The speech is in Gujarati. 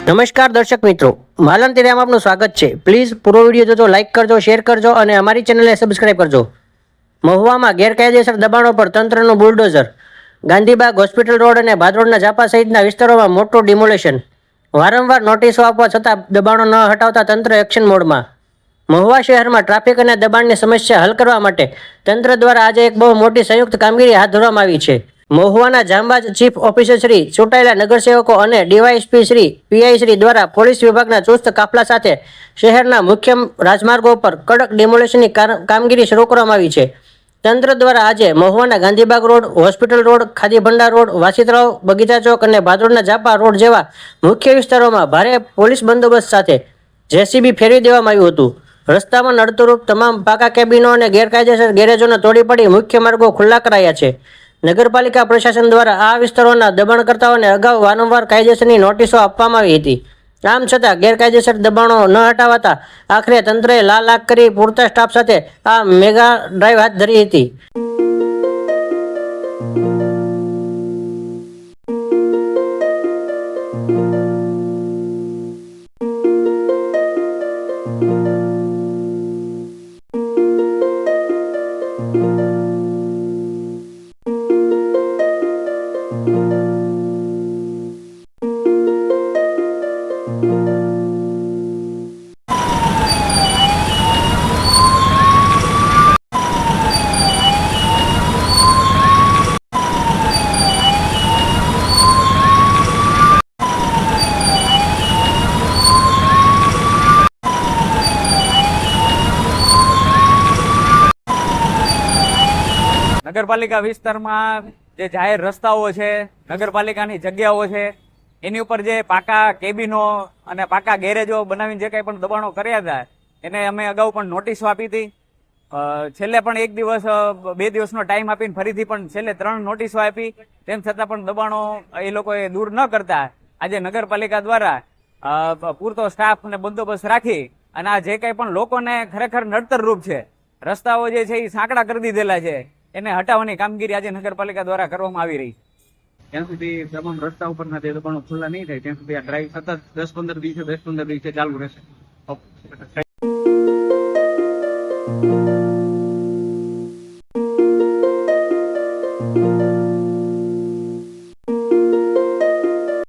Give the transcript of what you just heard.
નમસ્કાર દર્શક મિત્રો, માલન તેરામાં આપનું સ્વાગત છે। પ્લીઝ પૂરો વિડીયો જોજો, લાઇક કરજો, શેર કરજો અને અમારી ચેનલને સબસ્ક્રાઇબ કરજો। મહુવામાં ગેરકાયદેસર દબાણો પર તંત્રનું બુલડોઝર। ગાંધીબાગ, હોસ્પિટલ રોડ અને ભાદરોડના ઝાપા સહિતના વિસ્તારોમાં મોટું ડિમોલેશન। વારંવાર નોટિસો આપવા છતાં દબાણો ન હટાવતા તંત્ર એક્શન મોડમાં। મહુવા શહેરમાં ટ્રાફિક અને દબાણની સમસ્યા હલ કરવા માટે તંત્ર દ્વારા આજે એક બહુ મોટી સંયુક્ત કામગીરી હાથ ધરવામાં આવી છે। મહુવાના જાંબાજ ચીફ ઓફિસર શ્રી, ચૂંટાયેલા નગરસેવકો અને ડીવાયએસપી શ્રી, પીઆઈ શ્રી દ્વારા પોલીસ વિભાગના ચુસ્ત કાફલા સાથે શહેરના મુખ્ય રાજમાર્ગો પર કડક ડિમોલેશનની કામગીરી શરૂ કરવામાં આવી છે। તંત્ર દ્વારા આજે મહુવાના Gandhibagh road, hospital road, Khadi Bhandar road, વાસીતરાવ, બગીચા ચોક અને ભાદરોડના ઝાપા રોડ જેવા મુખ્ય વિસ્તારોમાં ભારે પોલીસ બંદોબસ્ત સાથે જેસીબી ફેરવી દેવામાં આવ્યું હતું। રસ્તામાં નડતરરૂપ તમામ પાકા કેબિનો અને ગેરકાયદેસર ગેરેજોને તોડી પાડી મુખ્ય માર્ગો ખુલ્લા કરાયા છે। નગરપાલિકા પ્રશાસન દ્વારા આ વિસ્તારોના દબાણકર્તાઓને અગાઉ વારંવાર કાયદેસરની નોટિસો આપવામાં આવી હતી। આમ છતાં ગેરકાયદેસર દબાણો ન હટાવાતા આખરે તંત્રએ લાલ આંખ કરી પૂરતા સ્ટાફ સાથે આ મેગા ડ્રાઈવ હાથ ધરી હતી। નગરપાલિકા વિસ્તારમાં જે જાહેર રસ્તાઓ છે, નગરપાલિકાની જગ્યાઓ છે, એની ઉપર જે પાકા કેબિનો અને પાકા ગેરેજો બનાવીને જે કંઈ પણ દબાણો કર્યા હતા એને અમે અગાઉ પણ નોટિસો આપી હતી। છેલ્લે પણ એક દિવસ 2 દિવસનો ટાઈમ આપીને ફરીથી પણ છેલ્લે 3 નોટિસો આપી, તેમ છતાં પણ દબાણો એ લોકોએ દૂર ન કરતા આજે નગરપાલિકા દ્વારા પૂરતો સ્ટાફ અને બંદોબસ્ત રાખી અને આ જે કંઈ પણ લોકોને ખરેખર નડતરરૂપ છે, રસ્તાઓ જે છે એ સાંકડા કરી દીધેલા છે, એને હટાવવાની કામગીરી આજે નગરપાલિકા દ્વારા કરવામાં આવી રહી છે। ત્યાં સુધી તમામ રસ્તા ઉપરના જે દબાણો ખુલ્લા નહીં થાય ત્યાં સુધી આ ડ્રાઈવ સતત 10-15 દિવસે ચાલુ રહેશે।